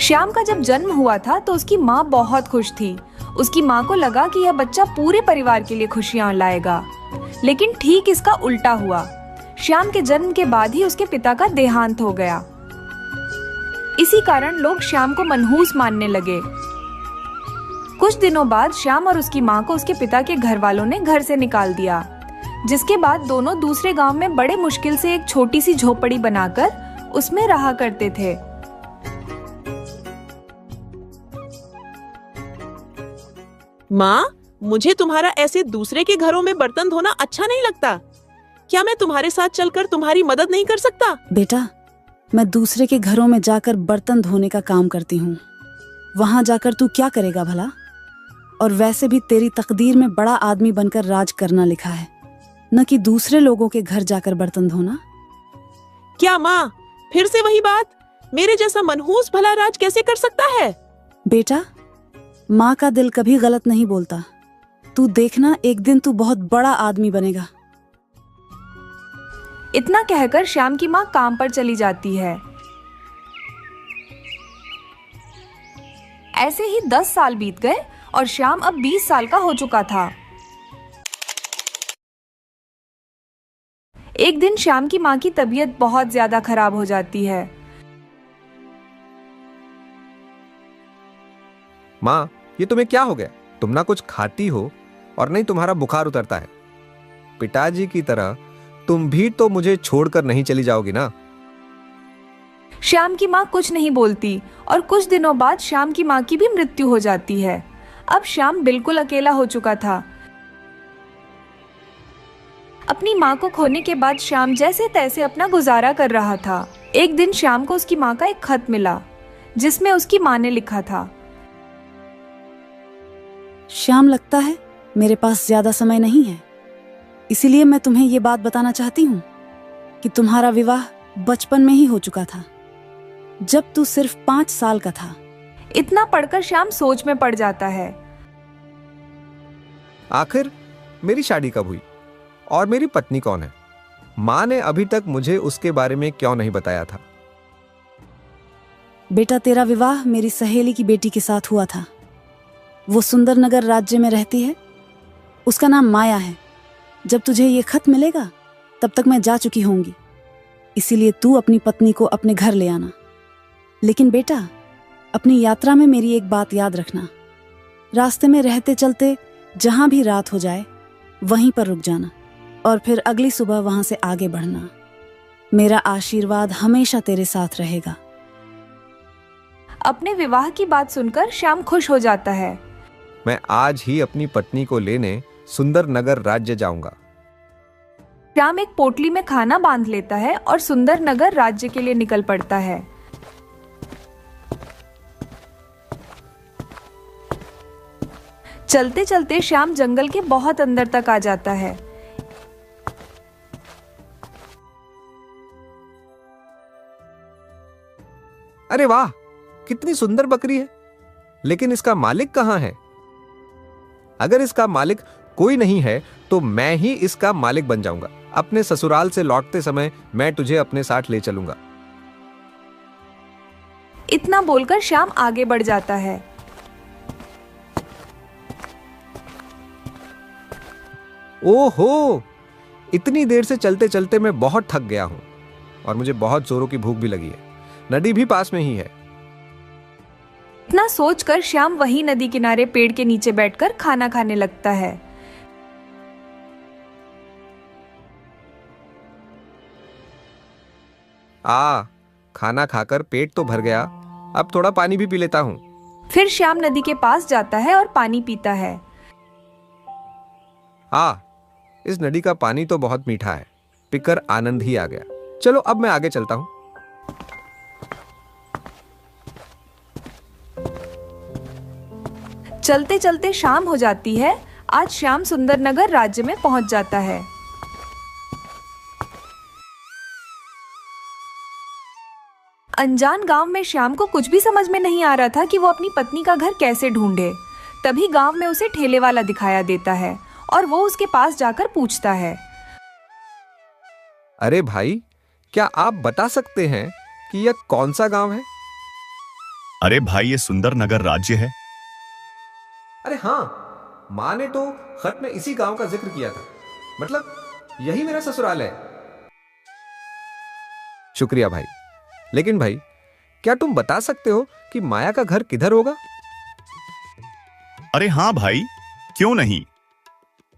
श्याम का जब जन्म हुआ था तो उसकी माँ बहुत खुश थी। उसकी माँ को लगा कि यह बच्चा पूरे परिवार के लिए खुशियाँ लाएगा, लेकिन ठीक इसका उल्टा हुआ। श्याम के जन्म के बाद ही उसके पिता का देहांत हो गया। इसी कारण लोग श्याम को मनहूस मानने लगे। कुछ दिनों बाद श्याम और उसकी माँ को उसके पिता के घर वालों ने घर से निकाल दिया, जिसके बाद दोनों दूसरे गांव में बड़े मुश्किल से एक छोटी सी झोपड़ी बनाकर उसमें रहा करते थे। माँ, मुझे तुम्हारा ऐसे दूसरे के घरों में बर्तन धोना अच्छा नहीं लगता। क्या मैं तुम्हारे साथ चलकर तुम्हारी मदद नहीं कर सकता? बेटा, मैं दूसरे के घरों में जाकर बर्तन धोने का काम करती हूँ। वहाँ जाकर तू क्या करेगा भला? और वैसे भी तेरी तकदीर में बड़ा आदमी बनकर राज करना लिखा है, न कि दूसरे लोगों के घर जाकर बर्तन धोना। क्या माँ, फिर से वही बात? मेरे जैसा मनहूस भला राज कैसे कर सकता है? बेटा, माँ का दिल कभी गलत नहीं बोलता। तू देखना, एक दिन तू बहुत बड़ा आदमी बनेगा। इतना कहकर श्याम की माँ काम पर चली जाती है। ऐसे ही 10 साल बीत गए और श्याम अब 20 साल का हो चुका था। एक दिन श्याम की माँ की तबीयत बहुत ज्यादा खराब हो जाती है। माँ, ये तुम्हें क्या हो गया? तुम ना कुछ खाती हो और नहीं तुम्हारा बुखार उतरता है। पिताजी की तरह तुम भी तो मुझे छोड़कर नहीं चली जाओगी ना? श्याम की माँ कुछ नहीं बोलती और कुछ दिनों बाद श्याम की माँ की भी मृत्यु हो जाती है। अब श्याम बिल्कुल अकेला हो चुका था। अपनी माँ को खोने के बाद श्याम जैसे तैसे अपना गुजारा कर रहा था। एक दिन श्याम को उसकी माँ का एक खत मिला, जिसमें उसकी माँ ने लिखा था, श्याम, लगता है मेरे पास ज्यादा समय नहीं है, इसीलिए मैं तुम्हें ये बात बताना चाहती हूँ कि तुम्हारा विवाह बचपन में ही हो चुका था, जब तू सिर्फ 5 साल का था। इतना पढ़कर श्याम सोच में पड़ जाता है। आखिर मेरी शादी कब हुई और मेरी पत्नी कौन है? माँ ने अभी तक मुझे उसके बारे में क्यों नहीं बताया था? बेटा, तेरा विवाह मेरी सहेली की बेटी के साथ हुआ था। वो सुंदरनगर राज्य में रहती है। उसका नाम माया है। जब तुझे ये खत मिलेगा तब तक मैं जा चुकी होंगी, इसीलिए तू अपनी पत्नी को अपने घर ले आना। लेकिन बेटा, अपनी यात्रा में मेरी एक बात याद रखना। रास्ते में रहते चलते जहां भी रात हो जाए वहीं पर रुक जाना और फिर अगली सुबह वहां से आगे बढ़ना। मेरा आशीर्वाद हमेशा तेरे साथ रहेगा। अपने विवाह की बात सुनकर श्याम खुश हो जाता है। मैं आज ही अपनी पत्नी को लेने सुंदरनगर राज्य जाऊंगा। श्याम एक पोटली में खाना बांध लेता है और सुंदरनगर राज्य के लिए निकल पड़ता है। चलते चलते श्याम जंगल के बहुत अंदर तक आ जाता है। अरे वाह, कितनी सुंदर बकरी है। लेकिन इसका मालिक कहाँ है? अगर इसका मालिक कोई नहीं है तो मैं ही इसका मालिक बन जाऊंगा। अपने ससुराल से लौटते समय मैं तुझे अपने साथ ले चलूंगा। इतना बोलकर श्याम आगे बढ़ जाता है। ओहो, इतनी देर से चलते चलते मैं बहुत थक गया हूं और मुझे बहुत जोरों की भूख भी लगी है। नदी भी पास में ही है। इतना सोचकर श्याम वही नदी किनारे पेड़ के नीचे बैठकर खाना खाने लगता है। खाना खाकर पेट तो भर गया, अब थोड़ा पानी भी पी लेता हूँ। फिर श्याम नदी के पास जाता है और पानी पीता है। इस नदी का पानी तो बहुत मीठा है। पीकर आनंद ही आ गया। चलो अब मैं आगे चलता हूँ। चलते चलते शाम हो जाती है। आज श्याम सुंदरनगर राज्य में पहुंच जाता है। अनजान गांव में श्याम को कुछ भी समझ में नहीं आ रहा था कि वो अपनी पत्नी का घर कैसे ढूंढे। तभी गांव में उसे ठेले वाला दिखाया देता है और वो उसके पास जाकर पूछता है, अरे भाई, क्या आप बता सकते हैं कि यह कौन सा गांव है? अरे भाई, ये सुंदर नगर राज्य है। अरे हाँ, माँ ने तो खत में इसी गांव का जिक्र किया था। मतलब यही मेरा ससुराल है। शुक्रिया भाई। लेकिन भाई, क्या तुम बता सकते हो कि माया का घर किधर होगा? अरे हाँ भाई, क्यों नहीं।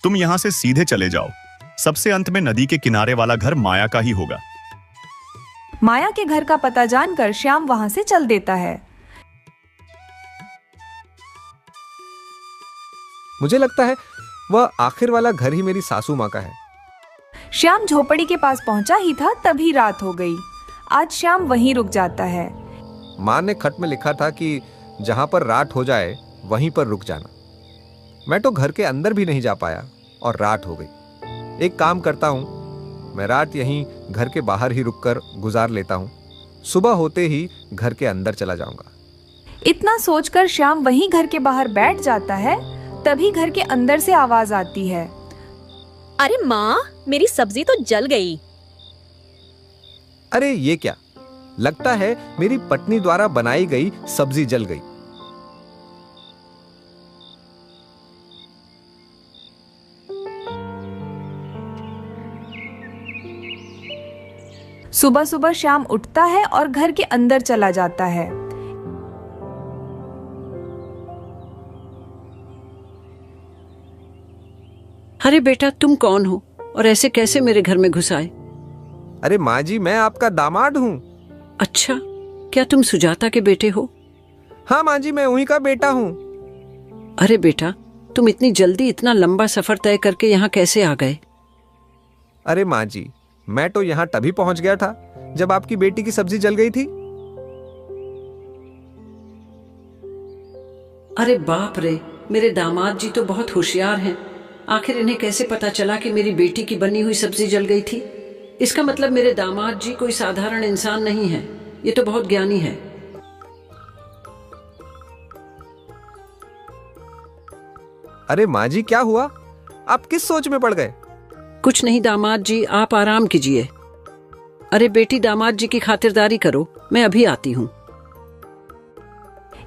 तुम यहां से सीधे चले जाओ, सबसे अंत में नदी के किनारे वाला घर माया का ही होगा। माया के घर का पता जानकर श्याम वहां से चल देता है। मुझे लगता है वह आखिर वाला घर ही मेरी सासू माँ का है। श्याम झोपड़ी के पास पहुंचा ही था तभी रात हो गई। आज श्याम वहीं रुक जाता है। माँ ने खत में लिखा था कि जहां पर रात हो जाए वहीं पर रुक जाना। मैं तो घर के अंदर भी नहीं जा पाया और रात हो गई। एक काम करता हूं, मैं रात यहीं घर के बाहर ही रुककर गुजार लेता हूं। सुबह होते ही घर के अंदर चला जाऊंगा। इतना सोचकर श्याम वहीं घर के बाहर बैठ जाता है। तभी घर के अंदर से आवाज आती है। अरे माँ, मेरी सब्जी तो जल गई। अरे ये क्या, लगता है मेरी पत्नी द्वारा बनाई गई सब्जी जल गई। सुबह सुबह श्याम उठता है और घर के अंदर चला जाता है। अरे बेटा, तुम कौन हो और ऐसे कैसे मेरे घर में घुस आए? अरे माँ जी, मैं आपका दामाद हूँ। अच्छा, क्या तुम सुजाता के बेटे हो? हाँ माँ जी, मैं उन्हीं का बेटा हूँ। अरे बेटा, तुम इतनी जल्दी इतना लंबा सफर तय करके यहाँ कैसे आ गए? अरे माँ जी, मैं तो यहाँ तभी पहुँच गया था जब आपकी बेटी की सब्जी जल गई थी। अरे बाप रे, मेरे दामाद जी तो बहुत होशियार हैं। आखिर इन्हें कैसे पता चला कि मेरी बेटी की बनी हुई सब्जी जल गई थी? इसका मतलब मेरे दामाद जी कोई साधारण इंसान नहीं है, ये तो बहुत ज्ञानी है। अरे माँ जी, क्या हुआ? आप किस सोच में पड़ गए? कुछ नहीं दामाद जी, आप आराम कीजिए। अरे बेटी, दामाद जी की खातिरदारी करो, मैं अभी आती हूँ।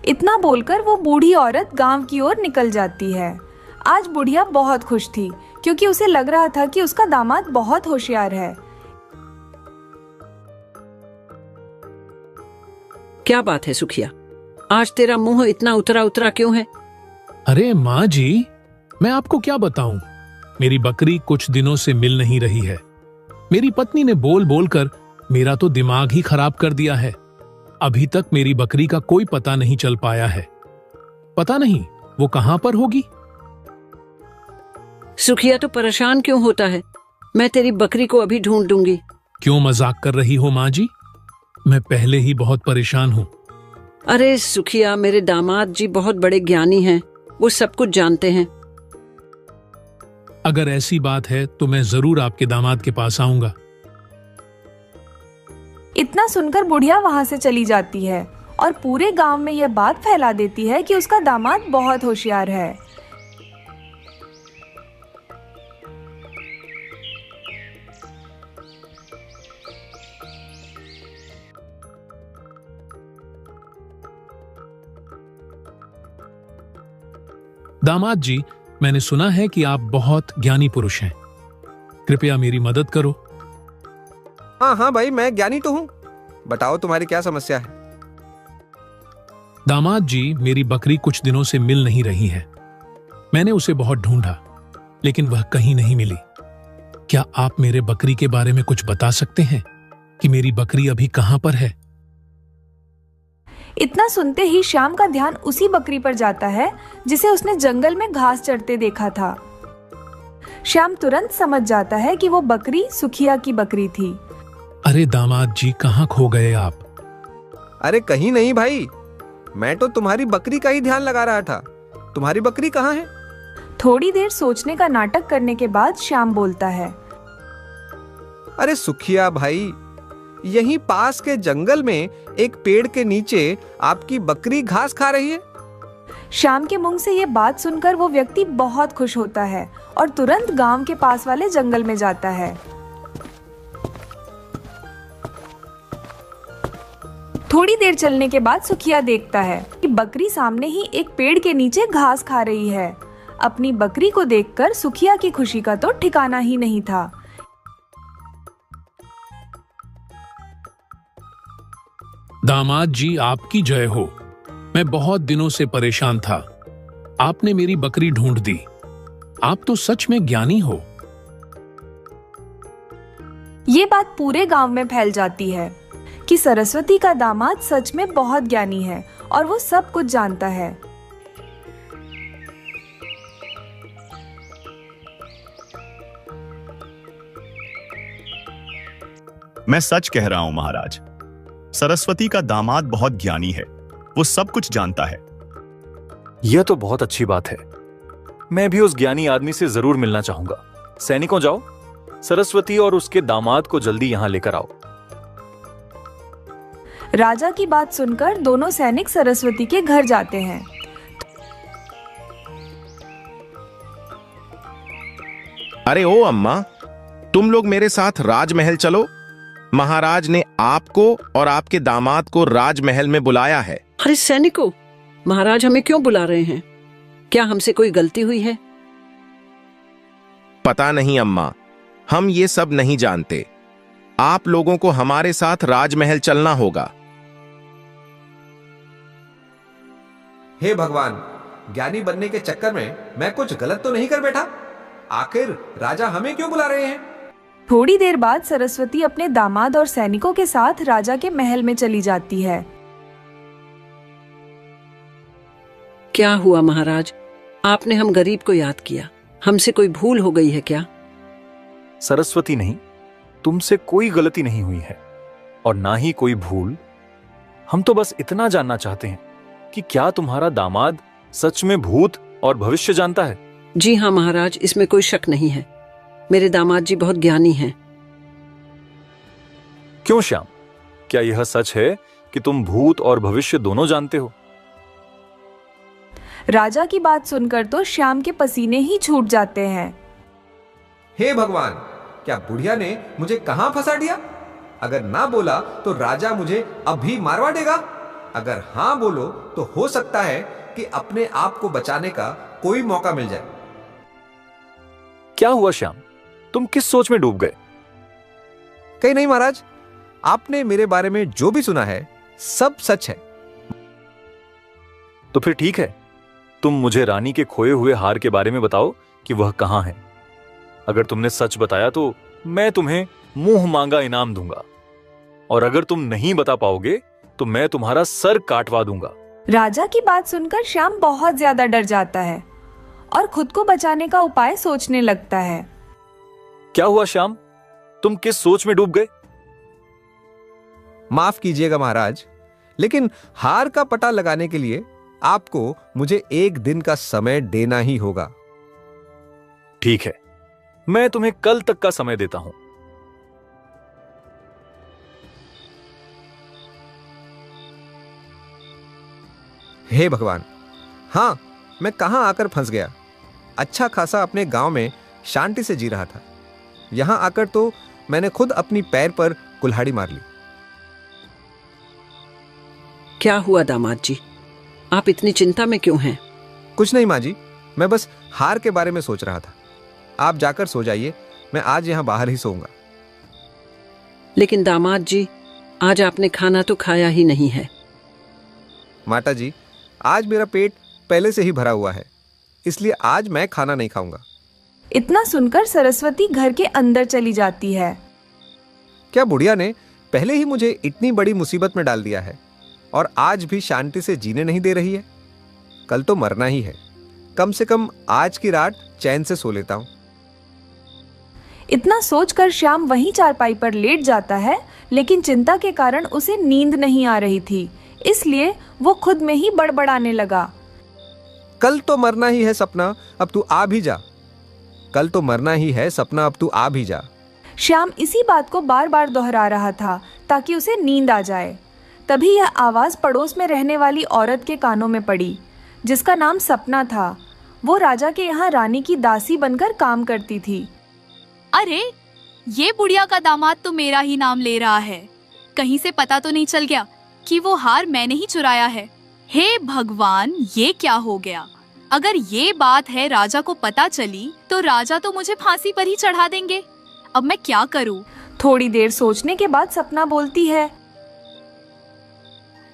इतना बोलकर वो बूढ़ी औरत गांव की ओर निकल जाती है। आज बुढ़िया बहुत खुश थी क्योंकि उसे लग रहा था कि उसका दामाद बहुत होशियार है। क्या बात है सुखिया, आज तेरा मुंह इतना उतरा उतरा क्यों है? अरे माँ जी, मैं आपको क्या बताऊं, मेरी बकरी कुछ दिनों से मिल नहीं रही है। मेरी पत्नी ने बोल बोल कर मेरा तो दिमाग ही खराब कर दिया है। अभी तक मेरी बकरी का कोई पता नहीं चल पाया है। पता नहीं वो कहां पर होगी। सुखिया तो परेशान क्यों होता है? मैं तेरी बकरी को अभी ढूंढ दूंगी। क्यों मजाक कर रही हो माँ जी? मैं पहले ही बहुत परेशान हूँ। अरे सुखिया, मेरे दामाद जी बहुत बड़े ज्ञानी हैं, वो सब कुछ जानते हैं। अगर ऐसी बात है तो मैं जरूर आपके दामाद के पास आऊंगा। इतना सुनकर बुढ़िया वहां से चली जाती है और पूरे गांव में यह बात फैला देती है कि उसका दामाद बहुत होशियार है। दामाद जी, मैंने सुना है कि आप बहुत ज्ञानी पुरुष हैं। कृपया मेरी मदद करो। हाँ हाँ भाई, मैं ज्ञानी तो हूँ। बताओ तुम्हारी क्या समस्या है? दामाद जी, मेरी बकरी कुछ दिनों से मिल नहीं रही है। मैंने उसे बहुत ढूंढा लेकिन वह कहीं नहीं मिली। क्या आप मेरे बकरी के बारे में कुछ बता सकते हैं कि मेरी बकरी अभी कहां पर है? इतना सुनते ही श्याम का ध्यान उसी बकरी पर जाता है जिसे उसने जंगल में घास चरते देखा था। श्याम तुरंत समझ जाता है कि वो बकरी सुखिया की बकरी थी। अरे दामाद जी, कहां खो गए आप? अरे कहीं नहीं भाई, मैं तो तुम्हारी बकरी का ही ध्यान लगा रहा था। तुम्हारी बकरी कहाँ है? थोड़ी देर सोचने का नाटक करने के बाद श्याम बोलता है। अरे सुखिया भाई, यहीं पास के जंगल में एक पेड़ के नीचे आपकी बकरी घास खा रही है। श्याम के मुंह से ये बात सुनकर वो व्यक्ति बहुत खुश होता है और तुरंत गांव के पास वाले जंगल में जाता है। थोड़ी देर चलने के बाद सुखिया देखता है कि बकरी सामने ही एक पेड़ के नीचे घास खा रही है। अपनी बकरी को देखकर सुखिया की खुशी का तो ठिकाना ही नहीं था। दामाद जी, आपकी जय हो। मैं बहुत दिनों से परेशान था। आपने मेरी बकरी ढूंढ दी। आप तो सच में ज्ञानी हो। ये बात पूरे गांव में फैल जाती है कि सरस्वती का दामाद सच में बहुत ज्ञानी है और वो सब कुछ जानता है। मैं सच कह रहा हूं महाराज, सरस्वती का दामाद बहुत ज्ञानी है। वो सब कुछ जानता है। यह तो बहुत अच्छी बात है। मैं भी उस ज्ञानी आदमी से जरूर मिलना चाहूंगा। सैनिकों, जाओ, सरस्वती और उसके दामाद को जल्दी यहां लेकर आओ। राजा की बात सुनकर दोनों सैनिक सरस्वती के घर जाते हैं। अरे ओ अम्मा, तुम लोग मेरे साथ राजमहल चलो। महाराज ने आपको और आपके दामाद को राजमहल में बुलाया है। अरे सैनिकों, महाराज हमें क्यों बुला रहे हैं? क्या हमसे कोई गलती हुई है? पता नहीं अम्मा, हम ये सब नहीं जानते। आप लोगों को हमारे साथ राजमहल चलना होगा। हे भगवान, ज्ञानी बनने के चक्कर में मैं कुछ गलत तो नहीं कर बैठा? आखिर राजा हमें क्यों बुला रहे हैं? थोड़ी देर बाद सरस्वती अपने दामाद और सैनिकों के साथ राजा के महल में चली जाती है। क्या हुआ महाराज? आपने हम गरीब को याद किया। हमसे कोई भूल हो गई है क्या? सरस्वती नहीं, तुमसे कोई गलती नहीं हुई है और ना ही कोई भूल। हम तो बस इतना जानना चाहते हैं कि क्या तुम्हारा दामाद सच में भूत और भविष्य जानता है? जी हाँ महाराज, इसमें कोई शक नहीं है। मेरे दामाद जी बहुत ज्ञानी हैं। क्यों श्याम, क्या यह सच है कि तुम भूत और भविष्य दोनों जानते हो? राजा की बात सुनकर तो श्याम के पसीने ही छूट जाते हैं। हे भगवान, क्या बुढ़िया ने मुझे कहां फंसा दिया? अगर ना बोला तो राजा मुझे अभी मारवा देगा। अगर हां बोलो तो हो सकता है कि अपने आप को बचाने का कोई मौका मिल जाए। क्या हुआ श्याम, तुम किस सोच में डूब गए? कहीं नहीं महाराज, आपने मेरे बारे में जो भी सुना है सब सच है। तो फिर ठीक है, तुम मुझे रानी के खोए हुए हार के बारे में बताओ कि वह कहां है। अगर तुमने सच बताया तो मैं तुम्हें मुंह मांगा इनाम दूंगा, और अगर तुम नहीं बता पाओगे तो मैं तुम्हारा सर काटवा दूंगा। राजा की बात सुनकर श्याम बहुत ज्यादा डर जाता है और खुद को बचाने का उपाय सोचने लगता है। क्या हुआ श्याम, तुम किस सोच में डूब गए? माफ कीजिएगा महाराज, लेकिन हार का पता लगाने के लिए आपको मुझे एक दिन का समय देना ही होगा। ठीक है, मैं तुम्हें कल तक का समय देता हूं। हे भगवान, हां, मैं कहां आकर फंस गया। अच्छा खासा अपने गांव में शांति से जी रहा था। यहां आकर तो मैंने खुद अपनी पैर पर कुल्हाड़ी मार ली। क्या हुआ दामाद जी, आप इतनी चिंता में क्यों हैं? कुछ नहीं माँ जी, मैं बस हार के बारे में सोच रहा था। आप जाकर सो जाइए, मैं आज यहां बाहर ही सोऊंगा। लेकिन दामाद जी, आज आपने खाना तो खाया ही नहीं है। माता जी, आज मेरा पेट पहले से ही भरा हुआ है, इसलिए आज मैं खाना नहीं खाऊंगा। इतना सुनकर सरस्वती घर के अंदर चली जाती है। क्या बुढ़िया ने पहले ही मुझे इतनी बड़ी मुसीबत में डाल दिया है और आज भी शांति से जीने नहीं दे रही है? कल तो मरना ही है, कम से कम आज की रात चैन से सो लेता हूं। इतना सोचकर श्याम वहीं चारपाई पर लेट जाता है, लेकिन चिंता के कारण उसे नींद नहीं आ रही थी, इसलिए वो खुद में ही बड़बड़ाने लगा। कल तो मरना ही है सपना, अब तू आ भी जा। कल तो मरना ही है सपना, अब तू आ भी जा। श्याम इसी बात को बार बार दोहरा रहा था ताकि उसे नींद आ जाए। तभी यह आवाज पड़ोस में रहने वाली औरत के कानों में पड़ी, जिसका नाम सपना था। वो राजा के यहाँ रानी की दासी बनकर काम करती थी। अरे, ये बुढ़िया का दामाद तो मेरा ही नाम ले रहा है। कहीं से पता तो नहीं चल गया कि वो हार मैंने ही चुराया है। हे भगवान, ये क्या हो गया? अगर ये बात है राजा को पता चली तो राजा तो मुझे फांसी पर ही चढ़ा देंगे। अब मैं क्या करूं? थोड़ी देर सोचने के बाद सपना बोलती है,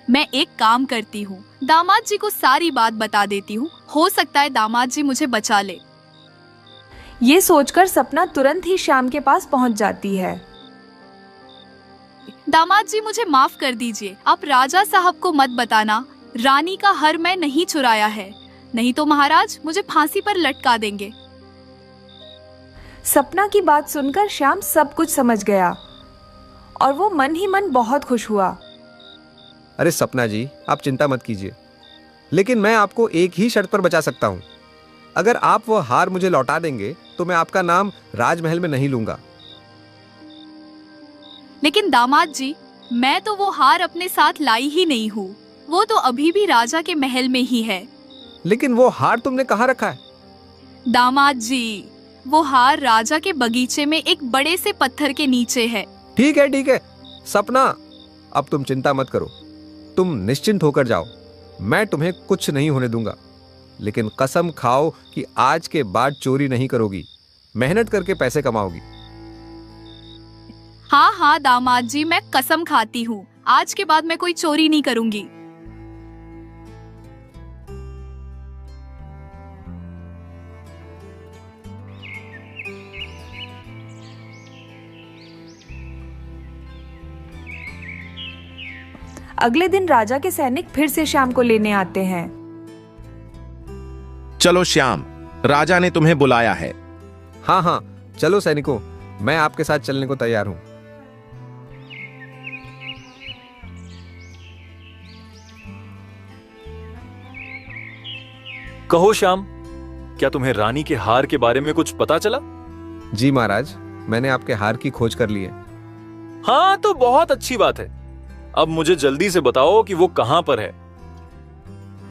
मैं एक काम करती हूँ, दामाद जी को सारी बात बता देती हूँ। हो सकता है दामाद जी मुझे बचा ले। ये सोचकर सपना तुरंत ही श्याम के पास पहुंच जाती है। दामाद जी, मुझे माफ कर दीजिए। आप राजा साहब को मत बताना रानी का हर मैं नहीं चुराया है, नहीं तो महाराज मुझे फांसी पर लटका देंगे। सपना की बात सुनकर श्याम सब कुछ समझ गया और वो मन ही मन बहुत खुश हुआ। अरे सपना जी, आप चिंता मत कीजिए, लेकिन मैं आपको एक ही शर्त पर बचा सकता हूं। अगर आप वो हार मुझे लौटा देंगे तो मैं आपका नाम राजमहल में नहीं लूंगा। लेकिन दामाद जी, मैं तो वो हार अपने साथ लाई ही नहीं हूँ। वो तो अभी भी राजा के महल में ही है। लेकिन वो हार तुमने कहाँ रखा है? दामाद जी, वो हार राजा के बगीचे में एक बड़े से पत्थर के नीचे है। ठीक है सपना, अब तुम चिंता मत करो, तुम निश्चिंत होकर जाओ। मैं तुम्हें कुछ नहीं होने दूंगा, लेकिन कसम खाओ कि आज के बाद चोरी नहीं करोगी, मेहनत करके पैसे कमाओगी। हाँ हाँ दामाद जी, मैं कसम खाती हूँ, आज के बाद मैं कोई चोरी नहीं करूंगी। अगले दिन राजा के सैनिक फिर से श्याम को लेने आते हैं। चलो श्याम, राजा ने तुम्हें बुलाया है। हाँ, चलो सैनिकों, मैं आपके साथ चलने को तैयार हूं। कहो श्याम, क्या तुम्हें रानी के हार के बारे में कुछ पता चला? जी महाराज, मैंने आपके हार की खोज कर ली है। हाँ, तो बहुत अच्छी बात है। अब मुझे जल्दी से बताओ कि वो कहां पर है।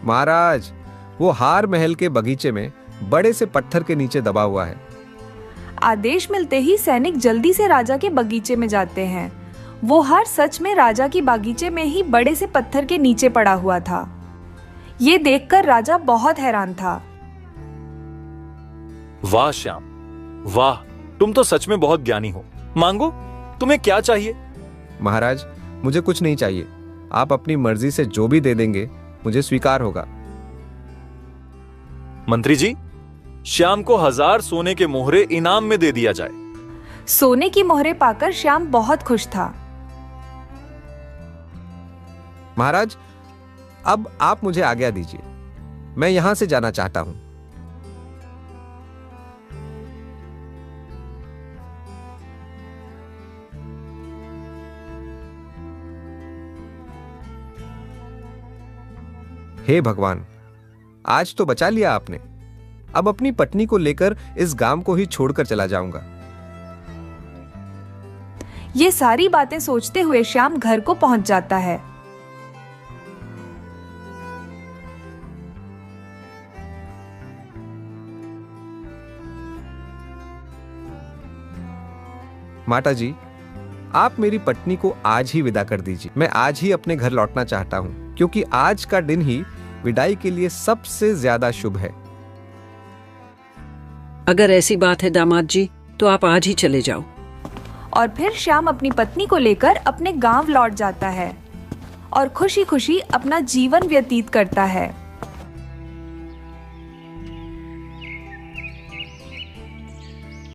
महाराज, वो हार महल के बगीचे में बड़े से पत्थर के नीचे दबा हुआ है। आदेश मिलते ही सैनिक जल्दी से राजा के बगीचे में जाते हैं। वो हार सच में राजा की बागीचे में ही बड़े से पत्थर के नीचे पड़ा हुआ था। ये देखकर राजा बहुत हैरान था। वाह श्याम, वाह, तुम तो सच में बहुत ज्ञानी हो। मांगो, तुम्हें क्या चाहिए? महाराज, मुझे कुछ नहीं चाहिए। आप अपनी मर्जी से जो भी दे देंगे मुझे स्वीकार होगा। मंत्री जी, श्याम को 1000 सोने के मोहरे इनाम में दे दिया जाए। सोने की मोहरे पाकर श्याम बहुत खुश था। महाराज, अब आप मुझे आज्ञा दीजिए, मैं यहां से जाना चाहता हूं। हे भगवान, आज तो बचा लिया आपने। अब अपनी पत्नी को लेकर इस गांव को ही छोड़कर चला जाऊंगा। ये सारी बातें सोचते हुए श्याम घर को पहुंच जाता है। माता जी, आप मेरी पत्नी को आज ही विदा कर दीजिए। मैं आज ही अपने घर लौटना चाहता हूं, क्योंकि आज का दिन ही विदाई के लिए सबसे ज्यादा शुभ है। अगर ऐसी बात है दामाद जी, तो आप आज ही चले जाओ। और फिर श्याम अपनी पत्नी को लेकर अपने गांव लौट जाता है और खुशी खुशी अपना जीवन व्यतीत करता है।